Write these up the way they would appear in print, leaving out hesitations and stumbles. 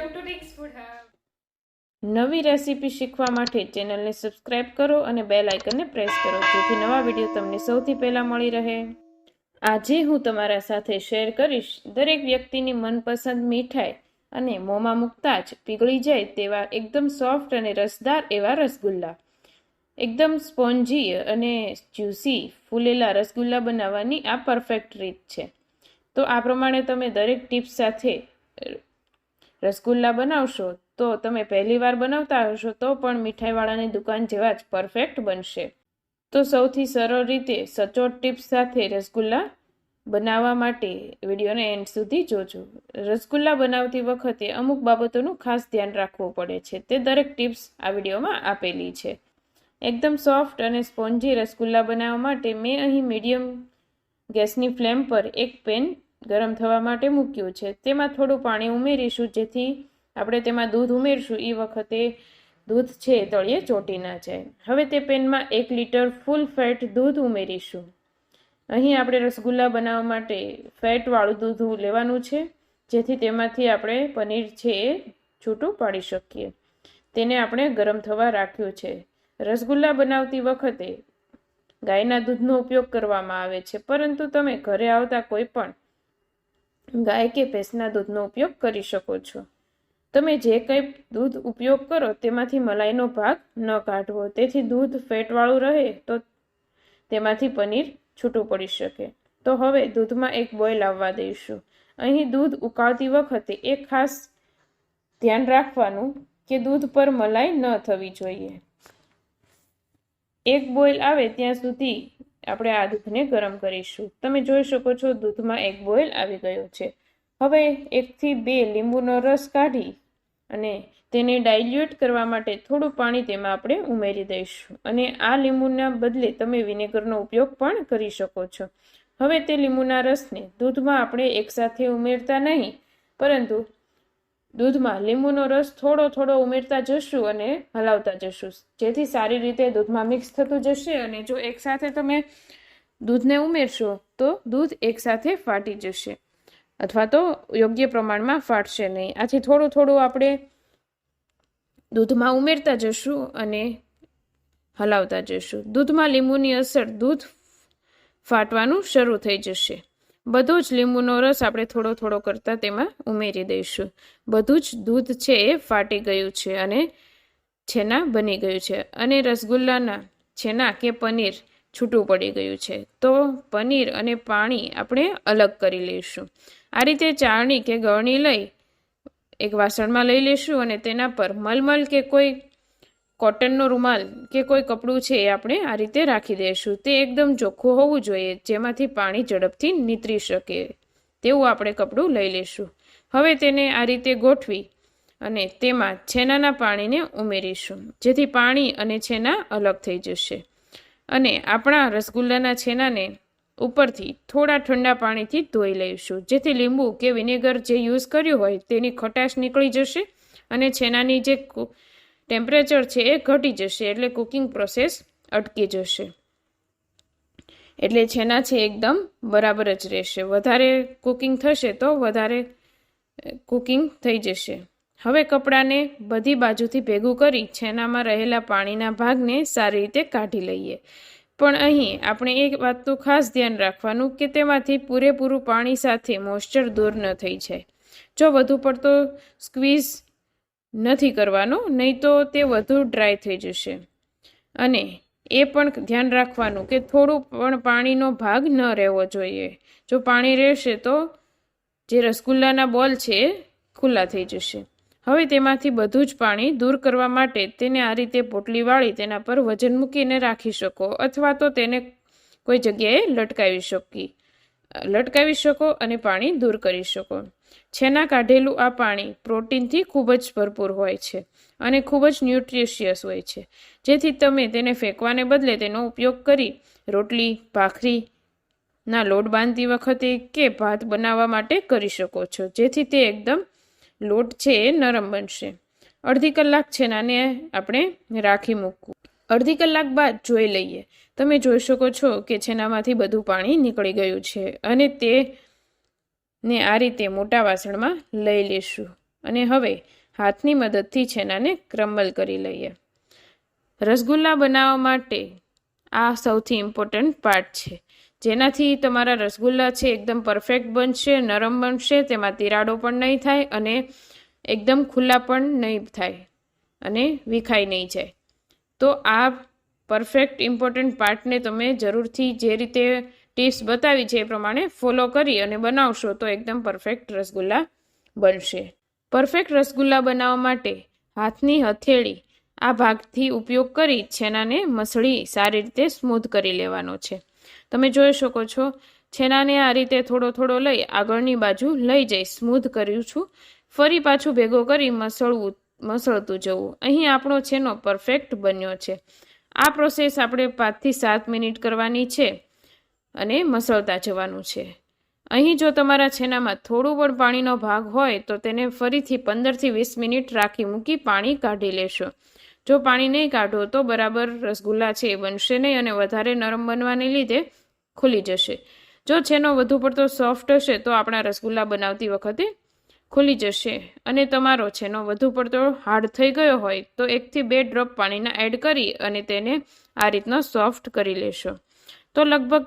Welcome to SFOODHUB. નવી recipe શીખવા માટે ચેનલને સબસ્ક્રાઇબ કરો અને બેલ આઇકનને પ્રેસ કરો જેથી નવા વિડીયો તમને સૌથી પહેલા મળી રહે. આજે હું તમારા સાથે શેર કરીશ દરેક વ્યક્તિની મનપસંદ મીઠાઈ અને મોંમાં મૂકતા જ પીગળી જાય તેવા એકદમ સોફ્ટ અને રસદાર એવા રસગુલ્લા. એકદમ સ્પોન્જી અને જ્યુસી ફૂલેલા રસગુલ્લા બનાવવાની આ પરફેક્ટ રીત છે. તો આ પ્રમાણે તમે દરેક ટિપ્સ સાથે રસગુલ્લા બનાવશો તો તમે પહેલી વાર બનાવતા હશો તો પણ મીઠાઈવાળાની દુકાન જેવા જ પરફેક્ટ બનશે. તો સૌથી સરળ રીતે સચોટ ટિપ્સ સાથે રસગુલ્લા બનાવવા માટે વિડીયોને એન્ડ સુધી જોજો. રસગુલ્લા બનાવતી વખતે અમુક બાબતોનું ખાસ ધ્યાન રાખવું પડે છે, તે દરેક ટિપ્સ આ વિડીયોમાં આપેલી છે. એકદમ સોફ્ટ અને સ્પોન્જી રસગુલ્લા બનાવવા માટે મેં અહીં મીડિયમ ગેસની ફ્લેમ પર એક પેન ગરમ થવા માટે મૂક્યું છે. તેમાં થોડું પાણી ઉમેરીશું જેથી આપણે તેમાં દૂધ ઉમેરશું એ વખતે દૂધ છે તળિયે ચોંટી ના જાય. હવે તે પેનમાં 1 લીટર ફૂલ ફેટ દૂધ ઉમેરીશું. અહીં આપણે રસગુલ્લા બનાવવા માટે ફેટવાળું દૂધ લેવાનું છે જેથી તેમાંથી આપણે પનીર છે એ છૂટું પાડી શકીએ. તેને આપણે ગરમ થવા રાખ્યું છે. રસગુલ્લા બનાવતી વખતે ગાયના દૂધનો ઉપયોગ કરવામાં આવે છે, પરંતુ તમે ઘરે આવતા કોઈ પણ ગાય કે ભેંસના દૂધનો ઉપયોગ કરી શકો છો. તમે જે કંઈ દૂધ ઉપયોગ કરો તેમાંથી મલાઈનો ભાગ ન કાઢવો, તેથી દૂધ ફેટવાળું રહે તો તેમાંથી પનીર છૂટું પડી શકે. તો હવે દૂધમાં એક બોઇલ આવવા દઈશું. અહીં દૂધ ઉકાળતી વખતે એક ખાસ ધ્યાન રાખવાનું કે દૂધ પર મલાઈ ન થવી જોઈએ. એક બોઇલ આવે ત્યાં સુધી આપણે આ દૂધને ગરમ કરીશું. તમે જોઈ શકો છો દૂધમાં એક બોઇલ આવી ગયો છે. હવે 1 થી 2 લીંબુનો રસ કાઢી અને તેને ડાયલ્યુટ કરવા માટે થોડું પાણી તેમાં આપણે ઉમેરી દઈશું અને આ લીંબુના બદલે તમે વિનેગરનો ઉપયોગ પણ કરી શકો છો. હવે તે લીંબુના રસને દૂધમાં આપણે એકસાથે ઉમેરતા નહીં, પરંતુ દૂધમાં લીંબુનો રસ થોડો ઉમેરતા જશું અને હલાવતા જશું જેથી સારી રીતે દૂધમાં મિક્સ થતું જશે. અને જો એકસાથે તમે દૂધને ઉમેરશો તો દૂધ એકસાથે ફાટી જશે અથવા તો યોગ્ય પ્રમાણમાં ફાટશે નહીં. આથી થોડું આપણે દૂધમાં ઉમેરતા જશું અને હલાવતા જશું. દૂધમાં લીંબુની અસર દૂધ ફાટવાનું શરૂ થઈ જશે. બધો જ લીંબુનો રસ આપણે થોડો કરતા તેમાં ઉમેરી દઈશું. બધું જ દૂધ છે એ ફાટી ગયું છે અને છેના બની ગયું છે અને રસગુલ્લાના છેના કે પનીર છૂટું પડી ગયું છે. તો પનીર અને પાણી આપણે અલગ કરી લઈશું. આ રીતે ચાળણી કે ગળણી લઈ એક વાસણમાં લઈ લઈશું અને તેના પર મલમલ કે કોઈ કોટનનો રૂમાલ કે કોઈ કપડું છે એ આપણે આ રીતે રાખી દઈશું. તે એકદમ ચોખ્ખું હોવું જોઈએ જેમાંથી પાણી ઝડપથી નીતરી શકે તેવું આપણે કપડું લઈ લઈશું. હવે તેને આ રીતે ગોઠવી અને તેમાં છેનાના પાણીને ઉમેરીશું જેથી પાણી અને છેના અલગ થઈ જશે. અને આપણા રસગુલ્લાના છેનાને ઉપરથી થોડા ઠંડા પાણીથી ધોઈ લઈશું જેથી લીંબુ કે વિનેગર જે યુઝ કર્યું હોય તેની ખટાશ નીકળી જશે અને છેનાની જે ટેમ્પરેચર છે એ ઘટી જશે, એટલે કુકિંગ પ્રોસેસ અટકી જશે. એટલે છેના છે એકદમ બરાબર જ રહેશે. વધારે કુકિંગ થશે તો વધારે કુકિંગ થઈ જશે. હવે કપડાને બધી બાજુથી ભેગું કરી છેનામાં રહેલા પાણીના ભાગને સારી રીતે કાઢી લઈએ. પણ અહીં આપણે એક વાતનું ખાસ ધ્યાન રાખવાનું કે તેમાંથી પૂરેપૂરું પાણી સાથે મોઇસ્ચર દૂર ન થઈ જાય. જો વધુ પડતો સ્ક્વીઝ નથી કરવાનો, નહીં તો તે વધુ ડ્રાય થઈ જશે. અને એ પણ ધ્યાન રાખવાનું કે થોડું પણ પાણીનો ભાગ ન રહેવો જોઈએ. જો પાણી રહેશે તો જે રસગુલ્લાના બોલ છે એ ખુલ્લા થઈ જશે. હવે તેમાંથી બધું જ પાણી દૂર કરવા માટે તેને આ રીતે પોટલી વાળી તેના પર વજન મૂકીને રાખી શકો અથવા તો તેને કોઈ જગ્યાએ લટકાવી શકો અને પાણી દૂર કરી શકો. છેના કાઢેલું આ પાણી પ્રોટીનથી ખૂબ જ ભરપૂર હોય છે અને ખૂબ જ ન્યુટ્રિશિયસ હોય છે, જેથી તમે તેને ફેંકવાને બદલે તેનો ઉપયોગ કરી રોટલી, ભાખરીના લોટ બાંધતી વખતે કે ભાત બનાવવા માટે કરી શકો છો જેથી તે એકદમ લોટ છે એ નરમ બનશે. અડધી કલાક છેનાને આપણે રાખી મૂકવું. અડધી કલાક બાદ જોઈ લઈએ. તમે જોઈ શકો છો કે છેનામાંથી બધું પાણી નીકળી ગયું છે અને તેને આ રીતે મોટા વાસણમાં લઈ લેશું અને હવે હાથની મદદથી છેનાને ક્રમ્બલ કરી લઈએ. રસગુલ્લા બનાવવા માટે આ સૌથી ઇમ્પોર્ટન્ટ પાર્ટ છે, જેનાથી તમારા રસગુલ્લા છે એકદમ પરફેક્ટ બનશે, નરમ બનશે, તેમાં તિરાડો પણ નહીં થાય અને એકદમ ખુલ્લા પણ નહીં થાય અને વિખાઈ નહીં જાય. તો આ પરફેક્ટ ઇમ્પોર્ટન્ટ પાર્ટને તમે જરૂરથી જે રીતે ટિપ્સ બતાવી છે એ પ્રમાણે ફોલો કરી અને બનાવશો તો એકદમ પરફેક્ટ રસગુલ્લા બનશે. પરફેક્ટ રસગુલ્લા બનાવવા માટે હાથની હથેળી આ ભાગથી ઉપયોગ કરી છેનાને મસળી સારી રીતે સ્મૂથ કરી લેવાનો છે. તમે જોઈ શકો છો છેનાને આ રીતે થોડો થોડો લઈ આગળની બાજુ લઈ જઈ સ્મૂથ કર્યું છું. ફરી પાછું ભેગો કરી મસળતું જવું. અહીં આપણો છેનો પરફેક્ટ બન્યો છે. આ પ્રોસેસ આપણે 5 થી 7 મિનિટ કરવાની છે અને મસળતા જવાનું છે. અહીં જો તમારા છેનામાં થોડું પણ પાણીનો ભાગ હોય તો તેને ફરીથી 15 થી 20 મિનિટ રાખી મૂકી પાણી કાઢી લેશો. જો પાણી નહીં કાઢો તો બરાબર રસગુલ્લા છે એ બનશે નહીં અને વધારે નરમ બનવાને લીધે ખુલી જશે. જો છેનો વધુ પડતો સોફ્ટ હશે તો આપણા રસગુલ્લા બનાવતી વખતે ખુલી જશે અને તમારો છેનો વધુ પડતો હાર્ડ થઈ ગયો હોય તો 1 થી 2 ડ્રોપ પાણીના એડ કરી અને તેને આ રીતનો સોફ્ટ કરી લેશો. તો લગભગ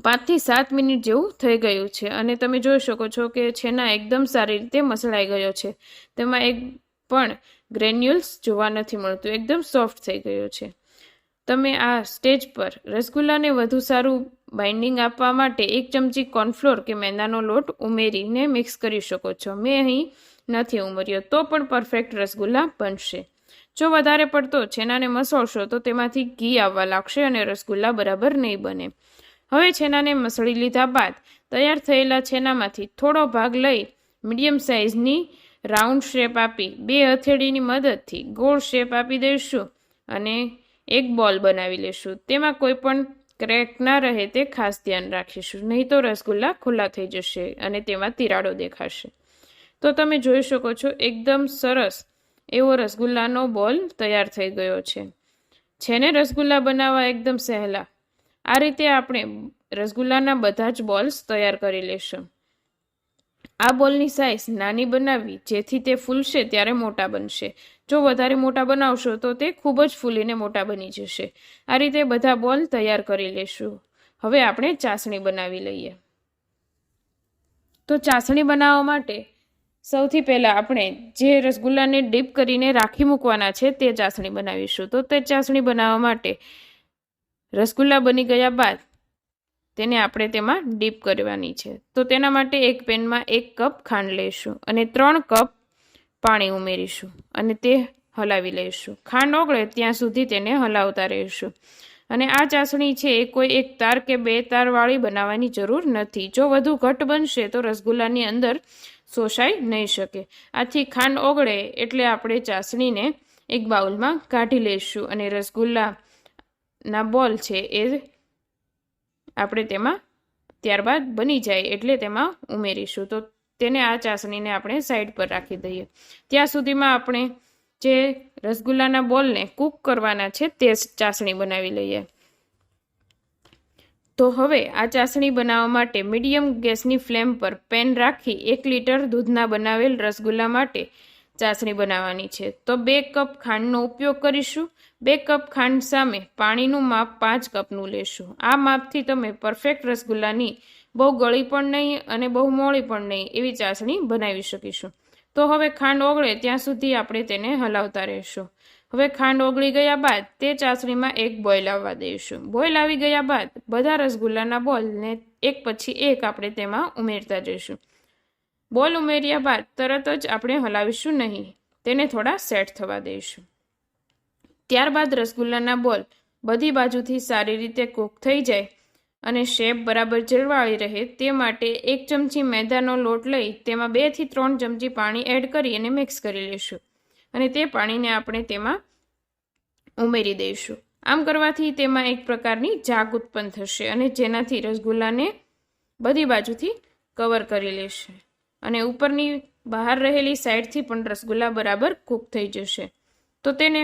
5 થી 7 મિનિટ જેવું થઈ ગયું છે અને તમે જોઈ શકો છો કે છેના એકદમ સારી રીતે મસળાઈ ગયો છે. તેમાં એક પણ ગ્રેન્યુલ્સ જોવા નથી મળતું, એકદમ સોફ્ટ થઈ ગયો છે. તમે આ સ્ટેજ પર રસગુલ્લાને વધુ સારું બાઇન્ડિંગ આપવા માટે 1 ચમચી કોર્નફ્લોર કે મેંદાનો લોટ ઉમેરીને મિક્સ કરી શકો છો. મેં અહીં નથી ઉમેર્યો તો પણ પરફેક્ટ રસગુલ્લા બનશે. જો વધારે પડતો છેનાને મસળશો તો તેમાંથી ઘી આવવા લાગશે અને રસગુલ્લા બરાબર નહીં બને. હવે છેનાને મસળી લીધા બાદ તૈયાર થયેલા છેનામાંથી થોડો ભાગ લઈ મીડિયમ સાઇઝની રાઉન્ડ શેપ આપી 2 હથેળીની મદદથી ગોળ શેપ આપી દઈશું અને એક બોલ બનાવી લેશું. તેમાં કોઈ પણ ક્રેક ના રહે તે ખાસ ધ્યાન રાખીશું, નહીં તો રસગુલ્લા ખુલ્લા થઈ જશે અને તેમાં તિરાડો દેખાશે. તો તમે જોઈ શકો છો એકદમ સરસ એવો રસગુલ્લાનો બોલ તૈયાર થઈ ગયો છે ને રસગુલ્લા બનાવવા એકદમ સહેલા. આ રીતે આપણે રસગુલ્લાના બધા જ બોલ્સ તૈયાર કરી લેશું. આ બોલની સાઇઝ નાની બનાવવી જેથી તે ફૂલશે ત્યારે મોટા બનશે. જો વધારે મોટા બનાવશો તો તે ખૂબ જ ફૂલીને મોટા બની જશે. આ રીતે બધા બોલ તૈયાર કરી લેશું. હવે આપણે ચાસણી બનાવી લઈએ. તો ચાસણી બનાવવા માટે સૌથી પહેલાં આપણે જે રસગુલ્લાને ડીપ કરીને રાખી મૂકવાના છે તે ચાસણી બનાવીશું. તો તે ચાસણી બનાવવા માટે રસગુલ્લા બની ગયા બાદ તેને આપણે તેમાં ડીપ કરવાની છે. તો તેના માટે એક પેનમાં 1 કપ ખાંડ લઈશું અને 3 કપ પાણી ઉમેરીશું અને તે હલાવી લઈશું. ખાંડ ઓગળે ત્યાં સુધી તેને હલાવતા રહીશું. અને આ ચાસણી છે એ કોઈ 1 તાર કે 2 તારવાળી બનાવવાની જરૂર નથી. જો વધુ ઘટ્ટ બનશે તો રસગુલ્લાની અંદર શોષાઈ નહીં શકે. આથી ખાંડ ઓગળે એટલે આપણે ચાસણીને એક બાઉલમાં કાઢી લઈશું અને રસગુલ્લાના બોલ છે એ આપણે તેમાં ત્યારબાદ બની જાય એટલે તેમાં ઉમેરીશું. તો તેને આ ચાસણીને આપણે સાઈડ પર રાખી દઈએ. ત્યાં સુધીમાં આપણે જે રસગુલ્લાના બોલને કૂક કરવાના છે તે ચાસણી બનાવી લઈએ. તો હવે આ ચાસણી બનાવવા માટે મીડિયમ ગેસની ફ્લેમ પર પેન રાખી 1 લીટર દૂધના બનાવેલ રસગુલ્લા માટે ચાસણી બનાવવાની છે. તો 2 કપ ખાંડનો ઉપયોગ કરીશું. 2 કપ ખાંડ સામે પાણીનું માપ 5 કપનું લેશું. આ માપથી તમે પરફેક્ટ રસગુલ્લાની બહુ ગળી પણ નહીં અને બહુ મોળી પણ નહીં એવી ચાસણી બનાવી શકીશું. તો હવે ખાંડ ઓગળે ત્યાં સુધી આપણે તેને હલાવતા રહીશું. હવે ખાંડ ઓગળી ગયા બાદ તે ચાસણીમાં એક બોઇલ આવવા દઈશું. બોઇલ આવી ગયા બાદ બધા રસગુલ્લાના બોલને એક પછી એક આપણે તેમાં ઉમેરતા જઈશું. બોલ ઉમેર્યા બાદ તરત જ આપણે હલાવીશું નહીં, તેને થોડા સેટ થવા દઈશું. ત્યારબાદ રસગુલ્લાના બોલ બધી બાજુથી સારી રીતે કૂક થઈ જાય અને શેપ બરાબર જળવાળી રહે તે માટે 1 ચમચી મેદાનો લોટ લઈ તેમાં 2 થી 3 ચમચી પાણી એડ કરી અને મિક્સ કરી લઈશું અને તે પાણીને આપણે તેમાં ઉમેરી દઈશું. આમ કરવાથી તેમાં એક પ્રકારની જાગ ઉત્પન્ન થશે અને જેનાથી રસગુલ્લાને બધી બાજુથી કવર કરી લેશે અને ઉપરની બહાર રહેલી સાઈડથી પણ રસગુલ્લા બરાબર કૂક થઈ જશે. તો તેને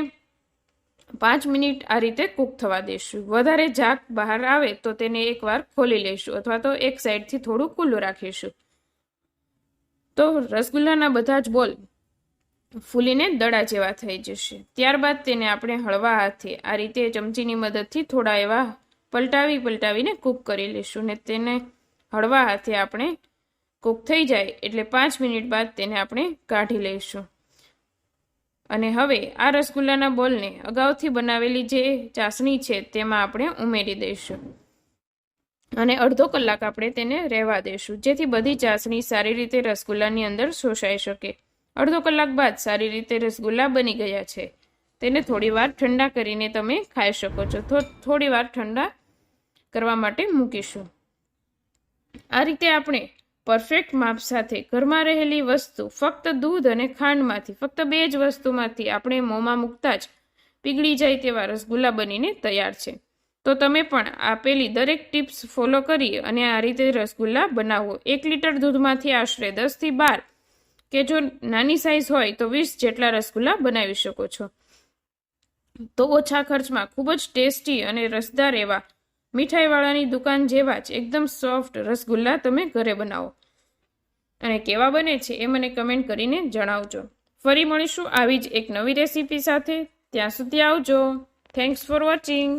5 મિનિટ આ રીતે કૂક થવા દઈશું. વધારે ઝાક બહાર આવે તો તેને એકવાર ખોલી લઈશું અથવા તો એક સાઈડથી થોડું ખુલ્લું રાખીશું. તો રસગુલ્લાના બધા જ બોલ ફૂલીને દડા જેવા થઈ જશે. ત્યારબાદ તેને આપણે હળવા હાથે આ રીતે ચમચીની મદદથી થોડા એવા પલટાવીને કૂક કરી લઈશું. ને તેને હળવા હાથે આપણે કૂક થઈ જાય એટલે 5 મિનિટ બાદ તેને આપણે કાઢી લઈશું. અને હવે આ રસગુલ્લાના બોલને અગાઉથી બનાવેલી જે ચાસણી છે તેમાં આપણે ઉમેરી દઈશું અને અડધો કલાક આપણે તેને રહેવા દઈશું, જેથી બધી ચાસણી સારી રીતે રસગુલ્લાની અંદર શોષાઈ શકે. અડધો કલાક બાદ સારી રીતે રસગુલ્લા બની ગયા છે. તેને થોડીવાર ઠંડા કરીને તમે ખાઈ શકો છો. થોડીવાર ઠંડા કરવા માટે મૂકીશું. આ રીતે આપણે પરફેક્ટ માપ સાથે ઘરમાં રહેલી વસ્તુ ફક્ત દૂધ અને ખાંડમાંથી, ફક્ત 2 જ વસ્તુમાંથી આપણે મોંમાં મૂકતા જ પીગળી જાય તેવા રસગુલ્લા બનીને તૈયાર છે. તો તમે પણ આપેલી દરેક ટિપ્સ ફોલો કરી અને આ રીતે રસગુલ્લા બનાવો. 1 લીટર દૂધમાંથી આશરે 10 થી 12 કે જો નાની સાઈઝ હોય તો 20 જેટલા રસગુલ્લા બનાવી શકો છો. તો ઓછા ખર્ચમાં ખૂબ જ ટેસ્ટી અને રસદાર એવા મીઠાઈવાળાની દુકાન જેવા જ એકદમ સોફ્ટ રસગુલ્લા તમે ઘરે બનાવો અને કેવા બને છે એ મને કમેન્ટ કરીને જણાવજો. ફરી મળીશું આવી જ એક નવી રેસીપી સાથે. ત્યાં સુધી આવજો. Thanks for watching.